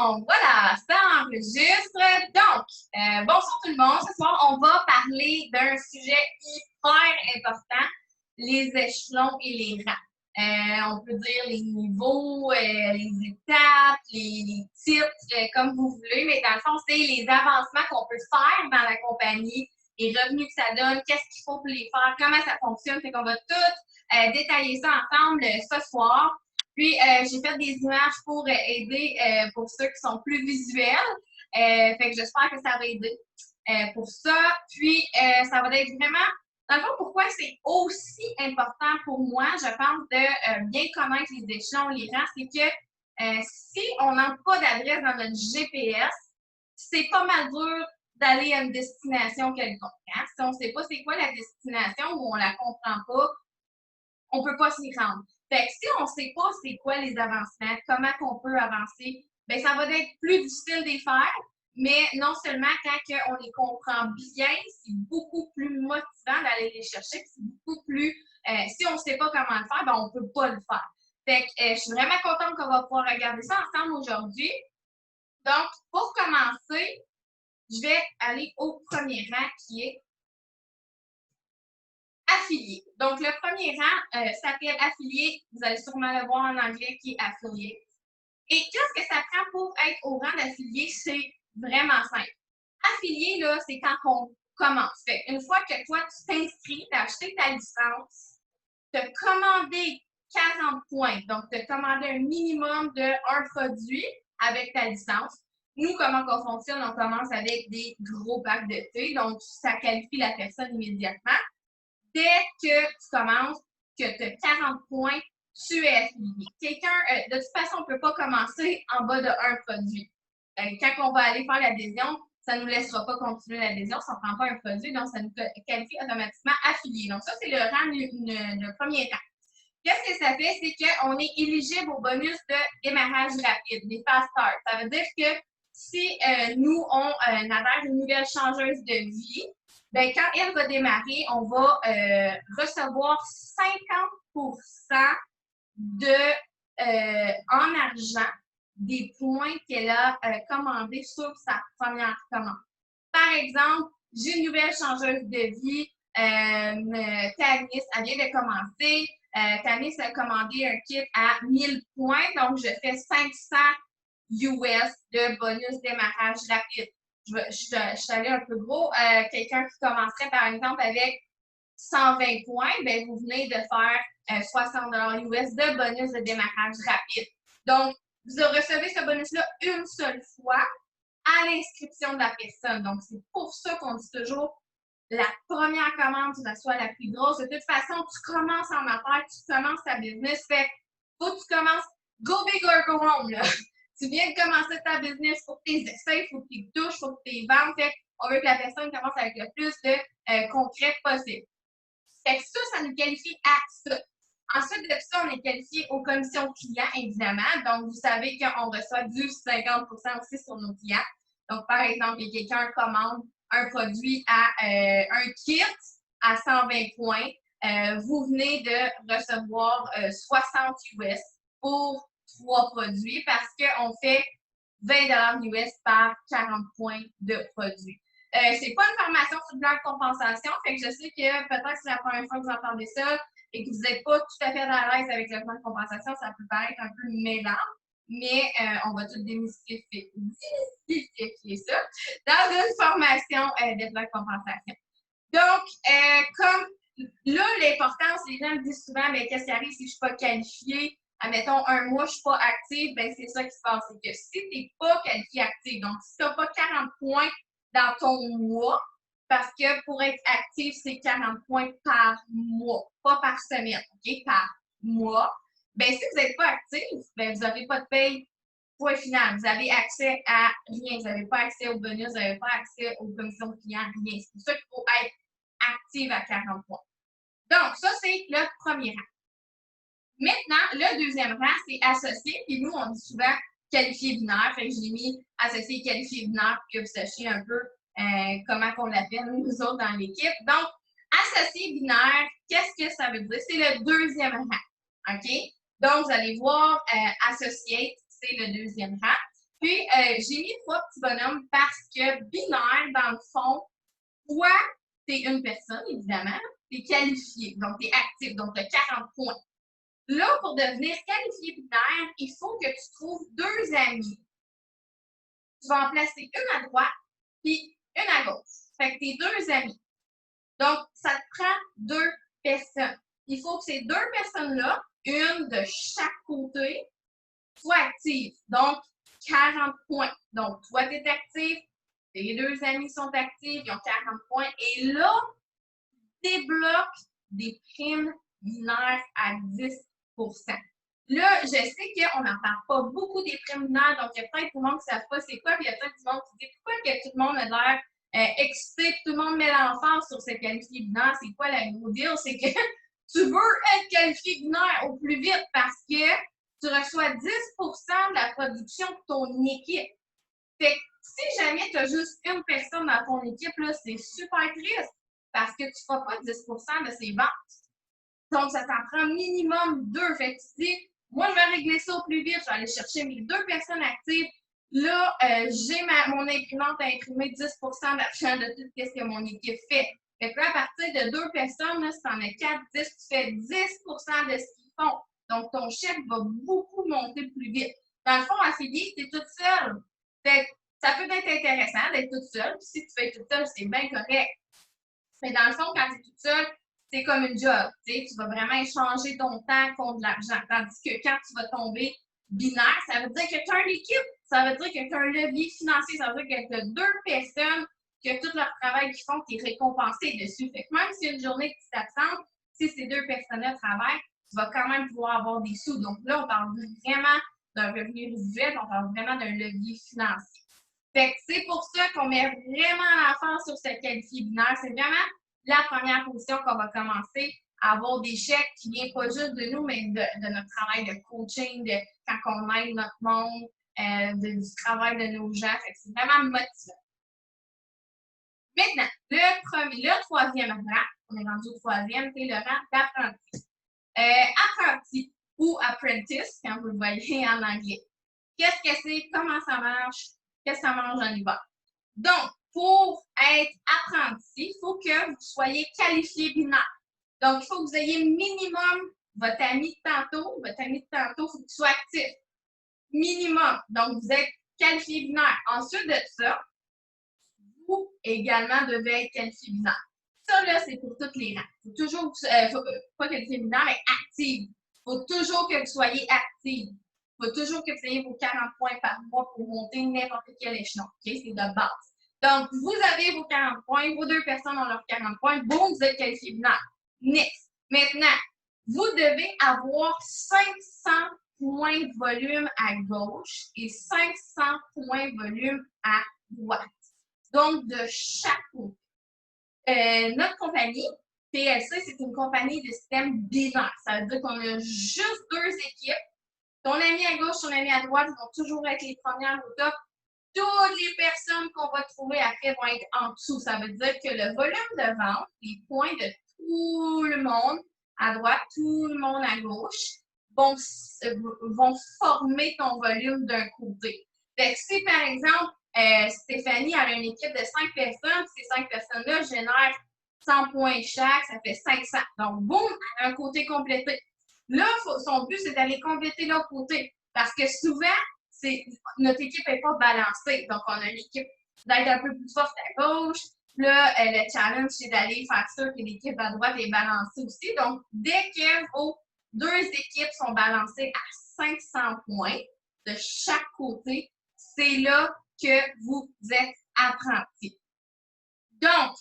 Bon, voilà, ça enregistre. Donc, bonsoir tout le monde. Ce soir, on va parler d'un sujet hyper important, les échelons et les rangs. On peut dire les niveaux, les étapes, les titres, comme vous voulez, mais dans le fond, c'est les avancements qu'on peut faire dans la compagnie, les revenus que ça donne, qu'est-ce qu'il faut pour les faire, comment ça fonctionne. Fait qu'on va tout détailler ça ensemble ce soir. Puis, j'ai fait des images pour aider pour ceux qui sont plus visuels. Fait que j'espère que ça va aider pour ça. Puis, ça va être vraiment, dans le fond, pourquoi c'est aussi important pour moi, je pense, de bien connaître les échelons, les rangs, c'est que si on n'a pas d'adresse dans notre GPS, c'est pas mal dur d'aller à une destination quelconque. Hein? Si on ne sait pas c'est quoi la destination ou on la comprend pas, on ne peut pas s'y rendre. Fait que si on ne sait pas c'est quoi les avancements, comment on peut avancer, bien, ça va être plus difficile de les faire, mais non seulement quand on les comprend bien, c'est beaucoup plus motivant d'aller les chercher, c'est beaucoup plus, si on ne sait pas comment le faire, bien, on ne peut pas le faire. Fait que je suis vraiment contente qu'on va pouvoir regarder ça ensemble aujourd'hui. Donc, pour commencer, je vais aller au premier rang qui est affilié. Donc, le premier rang s'appelle affilié. Vous allez sûrement le voir en anglais qui est affilié. Et qu'est-ce que ça prend pour être au rang d'affilié? C'est vraiment simple. Affilié, là, c'est quand on commence. Fait une fois que toi, tu t'inscris, tu as acheté ta licence, tu as commandé 40 points. Donc, tu as commandé un minimum d'un produit avec ta licence. Nous, comment on fonctionne? On commence avec des gros packs de thé. Donc, ça qualifie la personne immédiatement. Dès que tu commences, que tu as 40 points, tu es affilié. De toute façon, on ne peut pas commencer en bas d'un produit. Quand on va aller faire l'adhésion, ça ne nous laissera pas continuer l'adhésion si on ne prend pas un produit, donc ça nous qualifie automatiquement affilié. Donc, ça, c'est le rang, le premier rang. Qu'est-ce que ça fait? C'est qu'on est éligible au bonus de démarrage rapide, les fast start. Ça veut dire que si nous, on adhère une nouvelle changeuse de vie, bien, quand elle va démarrer, on va recevoir 50% en argent des points qu'elle a commandés sur sa première commande. Par exemple, j'ai une nouvelle changeuse de vie, Tanis, elle vient de commencer. Tanis a commandé un kit à 1000 points, donc je fais 500 US de bonus démarrage rapide. Je suis allée un peu gros. Quelqu'un qui commencerait, par exemple, avec 120 points, bien, vous venez de faire 60 US de bonus de démarrage rapide. Donc, vous recevez ce bonus-là une seule fois à l'inscription de la personne. Donc, c'est pour ça qu'on dit toujours la première commande, ça soit la plus grosse. De toute façon, tu commences en affaires, tu commences ta business. Fait faut que tu commences go big or go home. Là. Tu viens de commencer ta business, il faut que tu les essaies, il faut que tu les touches, il faut que tu les vendes. Fait on veut que la personne commence avec le plus de concret possible. Fait que ça nous qualifie à ça. Ensuite de ça, on est qualifié aux commissions clients, évidemment. Donc, vous savez qu'on reçoit du 50% aussi sur nos clients. Donc, par exemple, quelqu'un commande un produit à un kit à 120 points. Vous venez de recevoir 60 US pour 3 produits parce qu'on fait 20 US par 40 points de produits. C'est pas une formation sur le plan de compensation, fait que je sais que peut-être que c'est la première fois que vous entendez ça et que vous n'êtes pas tout à fait à l'aise avec le plan de compensation, ça peut paraître un peu mêlant, mais on va tout démystifier ça dans une formation de plan de compensation. Donc, comme là, l'importance, les gens me disent souvent, bien, qu'est-ce qui arrive si je ne suis pas qualifiée? Admettons, un mois, je ne suis pas active, bien, c'est ça qui se passe. C'est que si tu n'es pas qualifiée active, donc si tu n'as pas 40 points dans ton mois, parce que pour être active, c'est 40 points par mois, pas par semaine, OK? Par mois. Bien, si vous n'êtes pas active, bien, vous n'avez pas de paye. Point final. Vous avez accès à rien. Vous n'avez pas accès aux bonus, vous n'avez pas accès aux commissions de clients, rien. C'est pour ça qu'il faut être active à 40 points. Donc, ça, c'est le premier rang. Maintenant, le deuxième rang, c'est associé. Puis nous, on dit souvent qualifié binaire. Fait que j'ai mis associé qualifié binaire pour que vous sachiez un peu comment on l'appelle, nous autres, dans l'équipe. Donc, associé binaire, qu'est-ce que ça veut dire? C'est le deuxième rang. OK? Donc, vous allez voir associate, c'est le deuxième rang. Puis, j'ai mis 3 petits bonhommes parce que binaire, dans le fond, toi, tu es une personne, évidemment, tu es qualifié, donc tu es actif, donc tu as 40 points. Là, pour devenir qualifié binaire, il faut que tu trouves 2 amis. Tu vas en placer une à droite, puis une à gauche. Fait que tes 2 amis. Donc, ça te prend 2 personnes. Il faut que ces 2 personnes-là, une de chaque côté, soient actives. Donc, 40 points. Donc, toi, tu es actif, tes 2 amis sont actifs, ils ont 40 points. Et là, tu débloques des primes binaires à 10 Là, je sais qu'on n'en parle pas beaucoup des primes binaires, donc il y a peut-être tout le monde qui ne savent pas c'est quoi, puis il y a peut-être tout le monde qui dit pourquoi que tout le monde a l'air excité, puis tout le monde met l'emphase sur ce qualifié binaire. C'est quoi la gros deal? C'est que tu veux être qualifié binaire au plus vite parce que tu reçois 10 de la production de ton équipe. Fait que si jamais tu as juste une personne dans ton équipe, c'est super triste parce que tu ne feras pas 10 de ses ventes. Donc, ça t'en prend minimum 2. Fait que tu dis, moi, je vais régler ça au plus vite. Je vais aller chercher mes 2 personnes actives. Là, j'ai mon imprimante à imprimer 10 d'argent de tout ce que mon équipe fait. Fait que là, à partir de 2 personnes, là, si tu en as 4, 10, tu fais 10 de ce qu'ils font. Donc, ton chèque va beaucoup monter plus vite. Dans le fond, à CDI, tu es toute seule. Fait que ça peut être intéressant d'être toute seule. Puis si tu fais toute seule, c'est bien correct. Mais dans le fond, quand tu es toute seule, c'est comme une job. Tu vas vraiment échanger ton temps contre de l'argent. Tandis que quand tu vas tomber binaire, ça veut dire que tu as une équipe. Ça veut dire que tu as un levier financier. Ça veut dire que tu as 2 personnes que tout leur travail qu'ils font, tu es récompensé dessus. Fait que même si une journée que tu t'absentes, si ces 2 personnes-là travaillent, tu vas quand même pouvoir avoir des sous. Donc là, on parle vraiment d'un revenu résiduel, on parle vraiment d'un levier financier. Fait que c'est pour ça qu'on met vraiment l'emphase sur cette qualifié binaire. C'est vraiment la première position qu'on va commencer à avoir des chèques qui viennent pas juste de nous, mais de notre travail de coaching, de quand on aide notre monde, du travail de nos gens. Fait que c'est vraiment motivant. Maintenant, le troisième rang, on est rendu au troisième, c'est le rang d'apprenti. Apprenti ou apprentice, quand vous le voyez en anglais. Qu'est-ce que c'est? Comment ça marche? Qu'est-ce que ça mange en hiver? Donc, pour être apprenti, il faut que vous soyez qualifié binaire. Donc, il faut que vous ayez minimum votre ami de tantôt. Votre ami de tantôt, il faut qu'il soit actif. Minimum. Donc, vous êtes qualifié binaire. Ensuite de ça, vous également devez être qualifié binaire. Ça, là, c'est pour toutes les rangs. Il faut toujours, pas qualifié binaire, mais active. Il faut toujours que vous soyez active. Il faut toujours que vous ayez vos 40 points par mois pour monter n'importe quel échelon. Okay? C'est de base. Donc, vous avez vos 40 points, vos 2 personnes ont leurs 40 points, boum, vous êtes qualifié binaire. Next. Maintenant, vous devez avoir 500 points de volume à gauche et 500 points de volume à droite. Donc, de chaque côté. Notre compagnie, PLC, c'est une compagnie de système binaire. Ça veut dire qu'on a juste 2 équipes. Ton ami à gauche, ton ami à droite vont toujours être les premières au top. Toutes les personnes qu'on va trouver après vont être en dessous. Ça veut dire que le volume de vente, les points de tout le monde à droite, tout le monde à gauche, vont former ton volume d'un côté. Fait que si, par exemple, Stéphanie a une équipe de 5 personnes, ces 5 personnes-là génèrent 100 points chaque, ça fait 500. Donc, boum, un côté complété. Là, son but, c'est d'aller compléter l'autre côté. Parce que souvent, notre équipe n'est pas balancée. Donc, on a une équipe d'être un peu plus forte à gauche. Là, le challenge, c'est d'aller faire sûr que l'équipe à droite est balancée aussi. Donc, dès que vos 2 équipes sont balancées à 500 points de chaque côté, c'est là que vous êtes apprenti. Donc,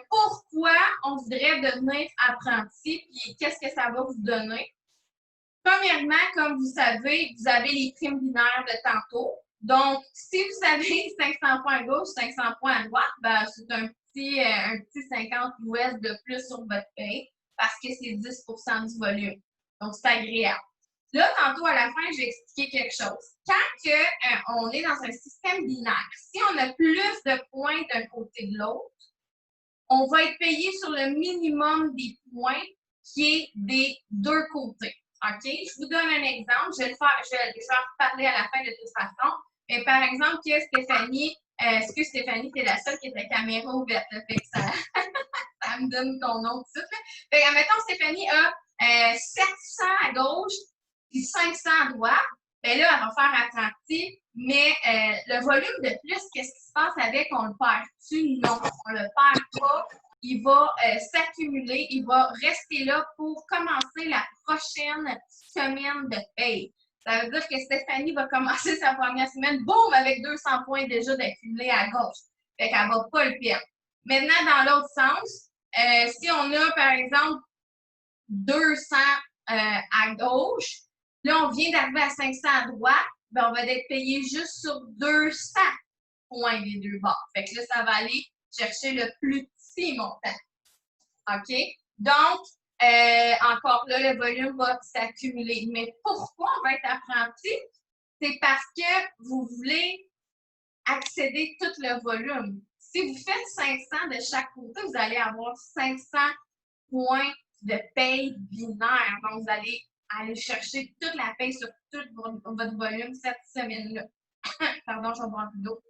pourquoi on voudrait devenir apprenti, puis qu'est-ce que ça va vous donner? Premièrement, comme vous savez, vous avez les primes binaires de tantôt. Donc, si vous avez 500 points à gauche, 500 points à droite, ben, c'est un petit 50 US de plus sur votre paye parce que c'est 10 du volume. Donc, c'est agréable. Là, tantôt, à la fin, j'ai expliqué quelque chose. Quand on est dans un système binaire, si on a plus de points d'un côté de l'autre, on va être payé sur le minimum des points qui est des 2 côtés. OK? Je vous donne un exemple. Je vais en reparler à la fin de toute façon. Mais par exemple, que Stéphanie, est-ce que Stéphanie, c'est la seule qui a ta caméra ouverte? Là, fait que ça, ça me donne ton nom tout de suite. Là. Fait que, admettons, Stéphanie a 700 à gauche puis 500 à droite. Ben là, elle va faire apprenti, mais le volume de plus, qu'est-ce qui se passe avec? On le perd-tu? Non, on le perd pas. Il va s'accumuler, il va rester là pour commencer la prochaine semaine de paye. Ça veut dire que Stéphanie va commencer sa première semaine, boum, avec 200 points déjà d'accumulé à gauche. Fait qu'elle ne va pas le perdre. Maintenant, dans l'autre sens, si on a, par exemple, 200 à gauche, là, on vient d'arriver à 500 à droite, ben, on va être payé juste sur 200 points des deux bords. Fait que là, ça va aller chercher le plus petit montant. OK? Donc, encore là, le volume va s'accumuler. Mais pourquoi on va être apprenti? C'est parce que vous voulez accéder tout le volume. Si vous faites 500 de chaque côté, vous allez avoir 500 points de paye binaire. Donc, vous allez aller chercher toute la paye sur tout votre volume cette semaine-là. Pardon, je vais boire un peu d'eau.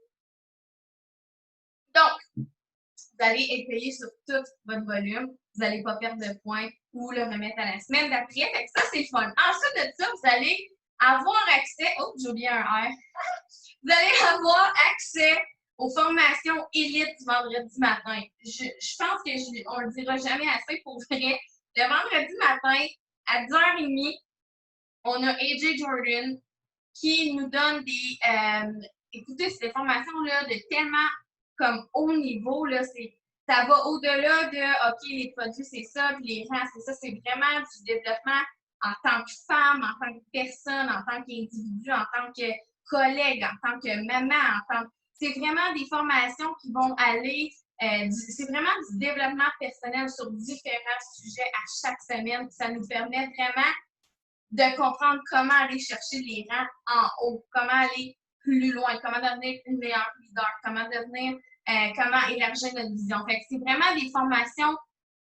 Donc, vous allez être payé sur tout votre volume. Vous n'allez pas perdre de points ou le remettre à la semaine d'après. Fait que ça, c'est fun. Ensuite de ça, vous allez avoir accès. Oh, j'ai oublié un R. Vous allez avoir accès aux formations élites du vendredi matin. Je pense qu'on ne le dira jamais assez pour vrai. Le vendredi matin, à 10h30, on a AJ Jordan qui nous donne des. Écoutez, ces formations-là de tellement comme haut niveau, là, ça va au-delà de OK, les produits, c'est ça, puis les rangs, c'est ça. C'est vraiment du développement en tant que femme, en tant que personne, en tant qu'individu, en tant que collègue, en tant que maman, c'est vraiment des formations qui vont aller. C'est vraiment du développement personnel sur différents sujets à chaque semaine. Ça nous permet vraiment de comprendre comment aller chercher les rangs en haut, comment aller plus loin, comment devenir une meilleure leader, comment élargir notre vision. Fait que c'est vraiment des formations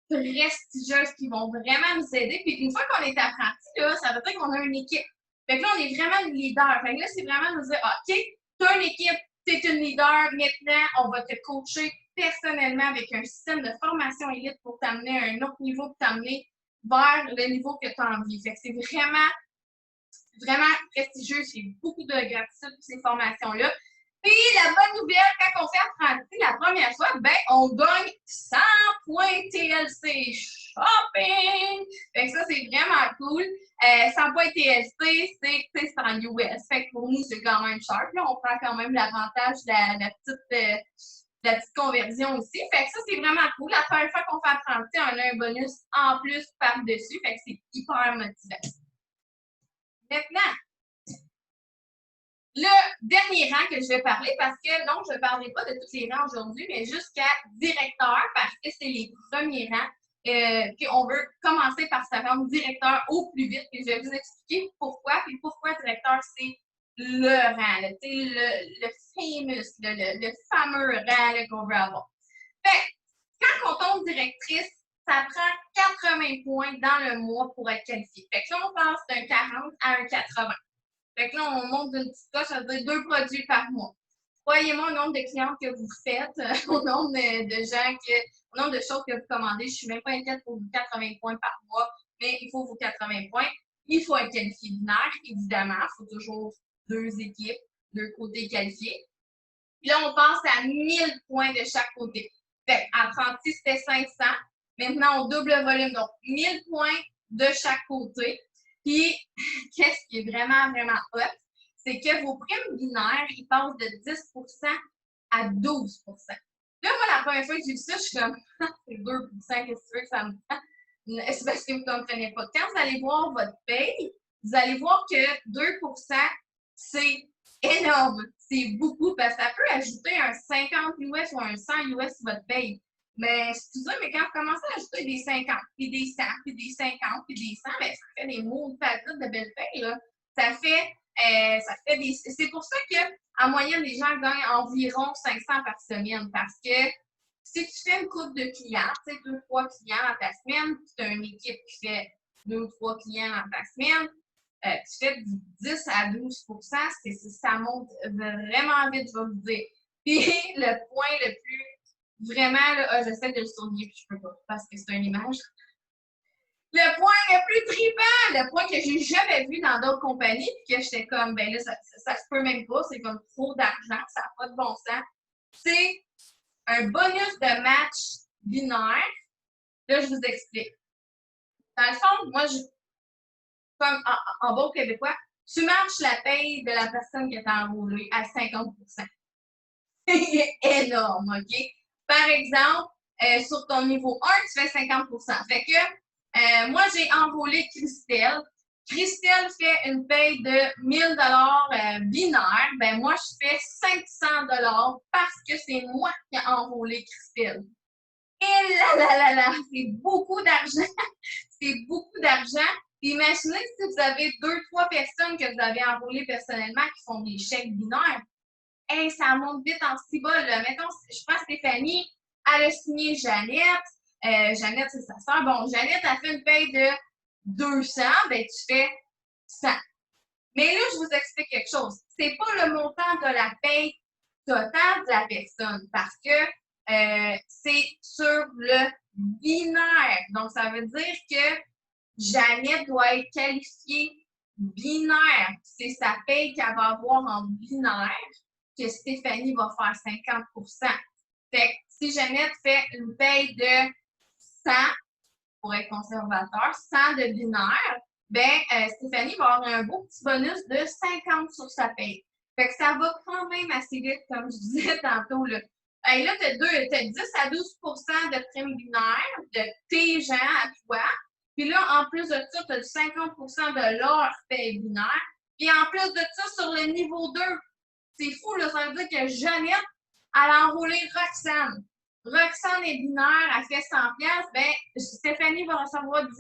prestigieuses qui vont vraiment nous aider. Puis une fois qu'on est apprenti, là, ça veut dire qu'on a une équipe. Fait que là, on est vraiment une leader. Fait que là, c'est vraiment nous dire, OK, tu as une équipe, tu es une leader, maintenant, on va te coacher personnellement avec un système de formation élite pour t'amener à un autre niveau, pour t'amener vers le niveau que tu as envie. Fait que c'est vraiment, vraiment prestigieux. J'ai beaucoup de gratitude pour ces formations-là. Puis, la bonne nouvelle, quand on fait apprenti la première fois, ben, on gagne 100 points TLC shopping. Fait que ça, c'est vraiment cool. 100 points TLC, c'est en US. Fait que pour nous, c'est quand même cher. Puis là, on prend quand même l'avantage de la petite conversion aussi. Fait que ça, c'est vraiment cool. La première fois qu'on fait apprenti, on a un bonus en plus par-dessus. Fait que c'est hyper motivant. Maintenant, le dernier rang que je vais parler, parce que non, je ne parlerai pas de tous les rangs aujourd'hui, mais jusqu'à directeur, parce que c'est les premiers rangs. Puis on veut commencer par se rendre directeur au plus vite. Puis je vais vous expliquer pourquoi. Puis pourquoi directeur, c'est le rang, le famous, le fameux rang qu'on veut avoir. Fait quand on tombe directrice, ça prend 80 points dans le mois pour être qualifié. Fait que là, on passe d'un 40 à un 80. Fait que là, on monte d'une petite coche, ça veut dire 2 produits par mois. Croyez-moi, au nombre de clientes que vous faites, au nombre de gens au nombre de choses que vous commandez, je ne suis même pas inquiète pour vos 80 points par mois, mais il faut vos 80 points. Il faut être qualifié binaire, évidemment. Il faut toujours 2 équipes, 2 côtés qualifiés. Puis là, on passe à 1000 points de chaque côté. Fait apprenti, c'était 500. Maintenant, on double le volume. Donc, 1000 points de chaque côté. Puis, qu'est-ce qui est vraiment, vraiment hot? C'est que vos primes binaires, ils passent de 10 à 12 Là, moi, la première fois que j'ai vu ça, je suis comme, c'est 2 qu'est-ce que tu veux que ça me prend? C'est parce que vous ne comprenez pas. Quand vous allez voir votre paye, vous allez voir que 2 c'est énorme. C'est beaucoup parce que ça peut ajouter un 50 US ou un 100 US sur votre paye. Mais excusez, mais quand vous commencez à ajouter des 50, puis des 100, puis des 50, puis des 100, bien, ça fait des mots de patates de belles payes, là. Ça fait des. C'est pour ça qu'en moyenne, les gens gagnent environ 500 par semaine parce que si tu fais une coupe de clients, tu sais, 2-3 clients dans ta semaine, puis tu as une équipe qui fait 2 ou 3 clients dans ta semaine, tu fais du 10 à 12 ça monte vraiment vite, je vais vous dire. Puis le point le plus, vraiment, là, j'essaie de le souligner, puis je peux pas, parce que c'est une image. Le point le plus trippant, le point que j'ai jamais vu dans d'autres compagnies, puis que j'étais comme, ben là, ça se peut même pas, c'est comme trop d'argent, ça n'a pas de bon sens. C'est un bonus de match binaire. Là, je vous explique. Dans le fond, moi, comme en bon québécois, tu matches la paye de la personne qui est enrôlée à 50 C'est énorme, OK? Par exemple, sur ton niveau 1, tu fais 50 Fait que moi, j'ai enrôlé Christelle. Christelle fait une paye de 1000 binaire. Ben moi, je fais 500 parce que c'est moi qui ai enrôlé Christelle. Et là, c'est beaucoup d'argent. C'est beaucoup d'argent. Imaginez si vous avez 2-3 personnes que vous avez enrôlées personnellement qui font des chèques binaires. Hey, ça monte vite en cibole. Mettons, je prends Stéphanie, elle a signé Jeannette. Jeannette, c'est sa soeur. Bon, Jeannette a fait une paye de 200, ben tu fais 100. Mais là, je vous explique quelque chose. C'est pas le montant de la paye totale de la personne parce que c'est sur le binaire. Donc, ça veut dire que Jeannette doit être qualifiée binaire. C'est sa paye qu'elle va avoir en binaire que Stéphanie va faire 50 Fait que si Jeannette fait une paye de 100 pour être conservateur, 100 de binaire, ben Stéphanie va avoir un beau petit bonus de 50 sur sa paye. Fait que ça va quand même assez vite, comme je disais tantôt. Là, hey, là tu as 10 à 12 de prime binaire de tes gens à toi. Puis là, en plus de ça, tu as 50 de leur paye binaire. Puis en plus de ça, sur le niveau 2, c'est fou, là, ça veut dire que Jeannette, elle a enrôlé Roxane. Roxane est binaire, elle fait 100 ben Stéphanie va recevoir 10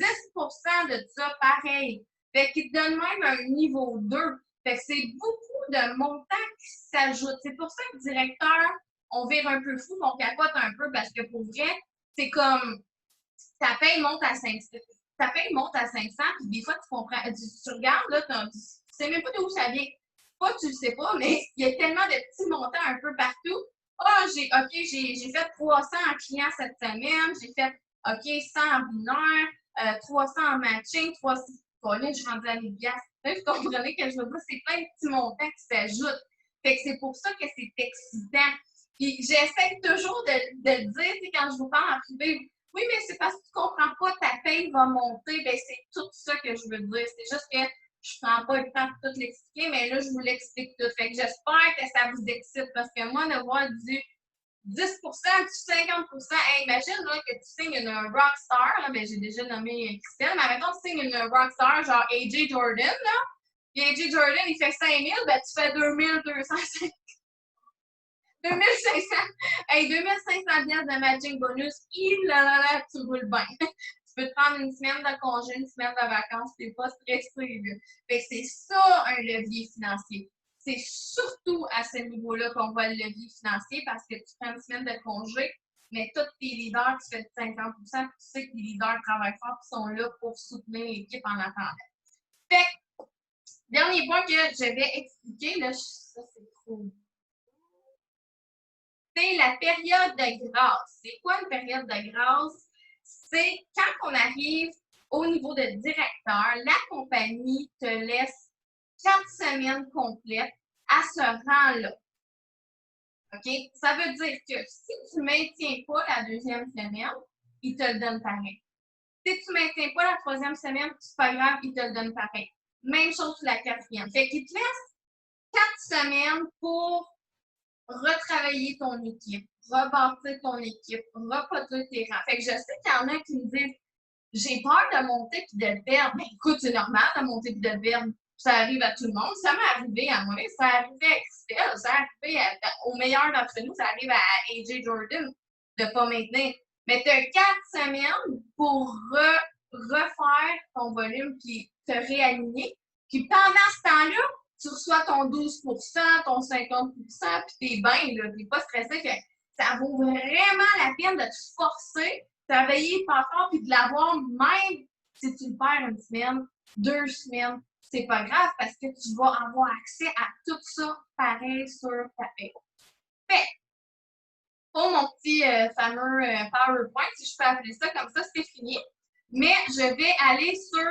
de ça pareil. Fait qu'il te donne même un niveau 2. Fait que c'est beaucoup de montants qui s'ajoutent. C'est pour ça que le directeur, on vire un peu fou, on capote un peu parce que pour vrai, c'est comme ta paye monte à 500. Ta paye monte à 500, puis des fois, tu comprends. Tu regardes, là, tu sais même pas d'où ça vient. Pas, tu le sais pas, mais il y a tellement de petits montants un peu partout. Ah, j'ai fait 300 en client cette semaine, j'ai fait, OK, 100 en binaire, 300 en matching, 300. Là, je suis rendue à 1000 piastres. Là, vous comprenez que je veux dire, c'est plein de petits montants qui s'ajoutent. Fait que c'est pour ça que c'est excitant. Puis j'essaie toujours de le dire, tu sais, quand je vous parle en privé, oui, mais c'est parce que tu ne comprends pas, ta paye va monter. Ben, c'est tout ça que je veux dire. C'est juste que je ne prends pas le temps de tout l'expliquer, mais là, je vous l'explique tout. Fait que j'espère que ça vous excite parce que moi, de voir du 10 du 50 hey, imagine là, que tu signes une rockstar, là, ben, j'ai déjà nommé Christelle, mais maintenant tu signes une rockstar genre AJ Jordan, là, puis AJ Jordan, il fait 5000, ben tu fais 2250. 2500. Hey, 2500 de matching bonus. Là, tu roules bien. Tu peux te prendre une semaine de congé, une semaine de vacances, t'es pas stressé. Fait que c'est ça un levier financier. C'est surtout à ce niveau-là qu'on voit le levier financier parce que tu prends une semaine de congé, mais tous tes leaders, tu fais 50 puis tu sais que les leaders travaillent fort et sont là pour soutenir l'équipe en attendant. Fait que, dernier point que je vais expliquer, là, ça c'est trop. C'est la période de grâce. C'est quoi une période de grâce? C'est quand on arrive au niveau de directeur, la compagnie te laisse 4 semaines complètes à ce rang-là. OK? Ça veut dire que si tu ne maintiens pas la deuxième semaine, ils te le donnent pareil. Si tu ne maintiens pas la troisième semaine, c'est pas grave, ils te le donnent pareil. Même chose sur la quatrième. Fait qu'ils te laissent 4 semaines pour retravailler ton équipe, rebâtir ton équipe, reproduire tes rangs. Fait que je sais qu'il y en a qui me disent j'ai peur de monter et de perdre. Mais écoute, c'est normal de monter et de perdre. Ça arrive à tout le monde. Ça m'est arrivé à moi, ça arrivé à Christelle, ça arrivé au meilleur d'entre nous, ça arrive à AJ Jordan de ne pas maintenir. Mais tu as 4 semaines pour refaire ton volume puis te réaligner. Puis pendant ce temps-là, tu reçois ton 12 ton 50 puis t'es bien, t'es pas stressé. Que ça vaut vraiment la peine de te forcer, travailler pas fort, puis de l'avoir même si tu le perds une semaine, 2 semaines, c'est pas grave parce que tu vas avoir accès à tout ça pareil sur ta feuille. Fait pour mon petit fameux PowerPoint, si je peux appeler ça comme ça, c'est fini. Mais je vais aller sur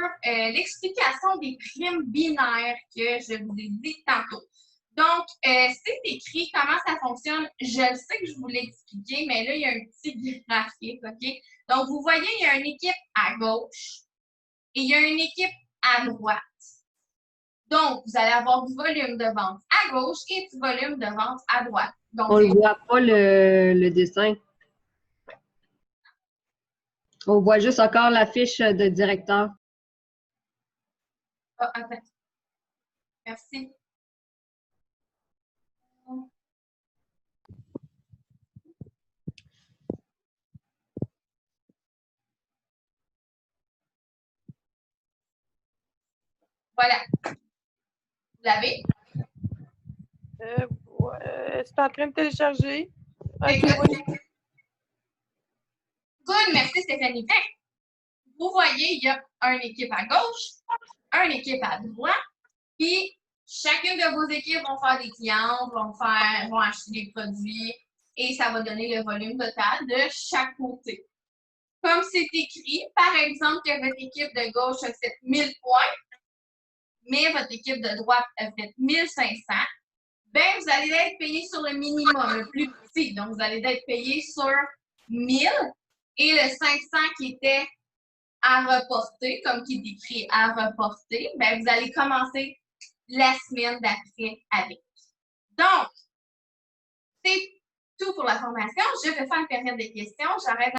l'explication des primes binaires que je vous ai dit tantôt. Donc, c'est écrit comment ça fonctionne. Je sais que je vous l'ai expliqué, mais là, il y a un petit graphique, OK? Donc, vous voyez, il y a une équipe à gauche et il y a une équipe à droite. Donc, vous allez avoir du volume de vente à gauche et du volume de vente à droite. Donc, on ne voit pas le dessin. On voit juste encore la fiche de directeur. Ah, attends. Merci. Voilà. Vous l'avez? Ouais, c'est en train de télécharger. Okay, oui. Good, merci Stéphanie. Vous voyez, il y a une équipe à gauche, une équipe à droite, puis chacune de vos équipes vont faire des clients, vont acheter des produits et ça va donner le volume total de chaque côté. Comme c'est écrit, par exemple, que votre équipe de gauche a fait 1000 points, mais votre équipe de droite a fait 1500, ben vous allez être payé sur le minimum, le plus petit. Donc, vous allez être payé sur 1000 et le 500 qui était à reporter, comme qui est écrit à reporter, ben vous allez commencer la semaine d'après avec. Donc, c'est tout pour la formation. Je vais faire une période de questions. J'arrête